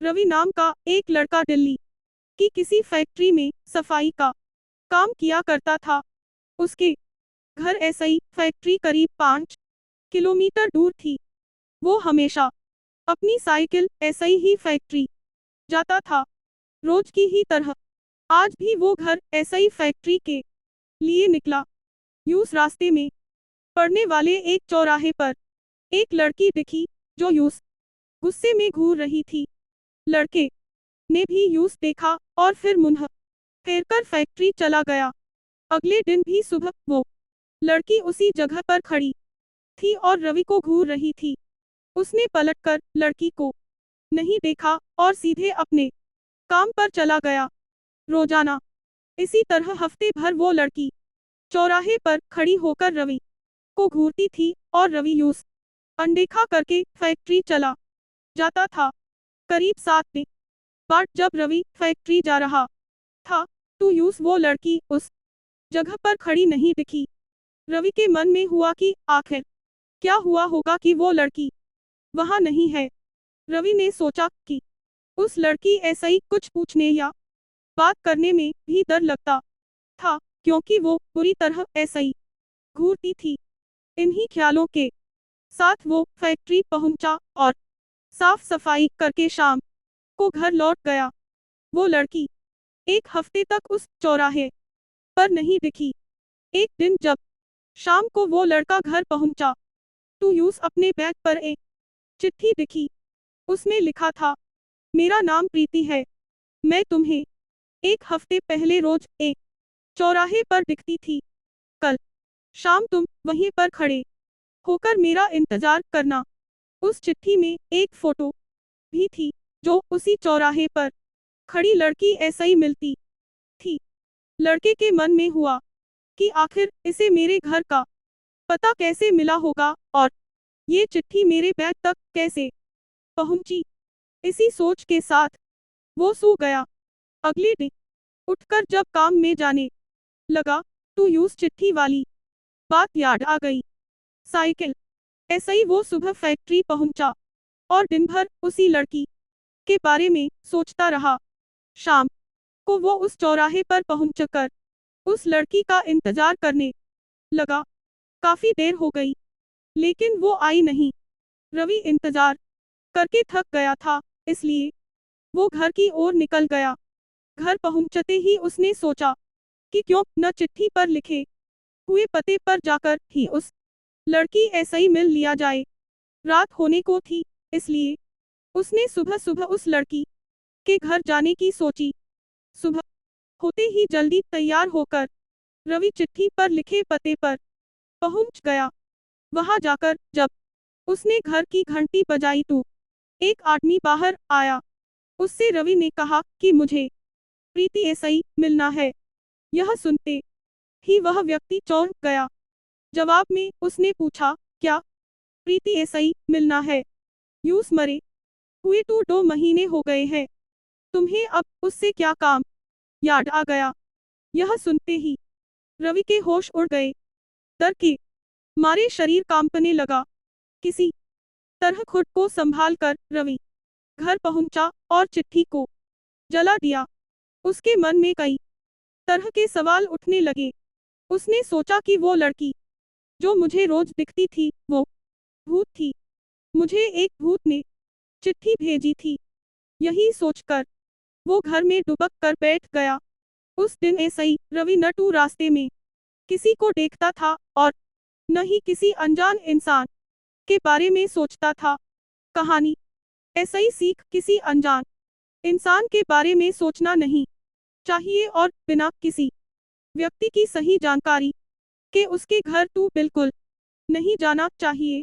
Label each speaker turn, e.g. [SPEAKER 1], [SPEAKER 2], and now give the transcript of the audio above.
[SPEAKER 1] रवि नाम का एक लड़का दिल्ली की किसी फैक्ट्री में सफाई का काम किया करता था। उसके घर एसआई फैक्ट्री करीब 5 किलोमीटर दूर थी। वो हमेशा अपनी साइकिल एसआई ही फैक्ट्री जाता था, रोज की ही तरह। आज भी वो घर एसआई फैक्ट्री के लिए निकला। यूस रास्ते में पड़ने वाले एक चौराहे पर एक लड़की दिखी जो यूस गुस्से में घूर रही थी। लड़के ने भी यूस देखा और फिर मुंह फेरकर फैक्ट्री चला गया। अगले दिन भी सुबह वो लड़की उसी जगह पर खड़ी थी और रवि को घूर रही थी। उसने पलटकर लड़की को नहीं देखा और सीधे अपने काम पर चला गया। रोजाना इसी तरह हफ्ते भर वो लड़की चौराहे पर खड़ी होकर रवि को घूरती थी और रवि यूस अनदेखा करके फैक्ट्री चला जाता था। करीब 7 दिन बाद जब रवि फैक्ट्री जा रहा था तो यूस वो लड़की उस जगह पर खड़ी नहीं दिखी। रवि के मन में हुआ कि आखिर क्या हुआ होगा कि वो लड़की वहां नहीं है। रवि ने सोचा कि उस लड़की ऐसा ही कुछ पूछने या बात करने में भी डर लगता था, क्योंकि वो पूरी तरह ऐसा ही घूरती थी। इन्हीं ख्यालों के साथ वो फैक्ट्री पहुंचा और साफ सफाई करके शाम को घर लौट गया। वो लड़की एक हफ्ते तक उस चौराहे पर नहीं दिखी। एक दिन जब शाम को वो लड़का घर पहुंचा तो यूस अपने बैग पर एक चिट्ठी दिखी। उसमें लिखा था, मेरा नाम प्रीति है। मैं तुम्हें एक हफ्ते पहले रोज एक चौराहे पर दिखती थी। कल शाम तुम वहीं पर खड़े होकर मेरा इंतजार करना। उस चिट्ठी में एक फोटो भी थी जो उसी चौराहे पर खड़ी लड़की ऐसा ही मिलती थी। लड़के के मन में हुआ कि आखिर इसे मेरे घर का पता कैसे मिला होगा और ये चिट्ठी मेरे बैग तक कैसे पहुंची। इसी सोच के साथ वो सो गया। अगले दिन उठकर जब काम में जाने लगा तो यूस चिट्ठी वाली बात याद आ गई। साइकिल ऐसा ही वो सुबह फैक्ट्री पहुंचा और दिन भर उसी लड़की के बारे में सोचता रहा। शाम को वो उस चौराहे पर पहुंचकर उस लड़की का इंतजार करने लगा। काफी देर हो गई लेकिन वो आई नहीं। रवि इंतजार करके थक गया था, इसलिए वो घर की ओर निकल गया। घर पहुंचते ही उसने सोचा कि क्यों न चिट्ठी पर लिखे हुए पते पर जाकर ही उस लड़की ऐसा ही मिल लिया जाए। रात होने को थी, इसलिए उसने सुबह सुबह उस लड़की के घर जाने की सोची। सुबह होते ही जल्दी तैयार होकर रवि चिट्ठी पर लिखे पते पर पहुंच गया। वहां जाकर जब उसने घर की घंटी बजाई तो एक आदमी बाहर आया। उससे रवि ने कहा कि मुझे प्रीति ऐसा ही मिलना है। यह सुनते ही वह व्यक्ति चौंक गया। जवाब में उसने पूछा, क्या प्रीति ऐसा ही मिलना है? यूस मरे हुए तो 2 महीने हो गए हैं, तुम्हें अब उससे क्या काम? याद आ गया। यह सुनते ही रवि के होश उड़ गए। डर के मारे शरीर कांपने लगा। किसी तरह खुद को संभाल कर रवि घर पहुंचा और चिट्ठी को जला दिया। उसके मन में कई तरह के सवाल उठने लगे। उसने सोचा कि वो लड़की जो मुझे रोज दिखती थी वो भूत थी। मुझे एक भूत ने चिट्ठी भेजी थी। यही सोचकर वो घर में दुबक कर बैठ गया। उस दिन ऐसा ही रवि न तो रास्ते में किसी को देखता था और न ही किसी अनजान इंसान के बारे में सोचता था। कहानी ऐसा ही सीख, किसी अनजान इंसान के बारे में सोचना नहीं चाहिए और बिना किसी व्यक्ति की सही जानकारी के उसके घर तो बिल्कुल नहीं जाना चाहिए।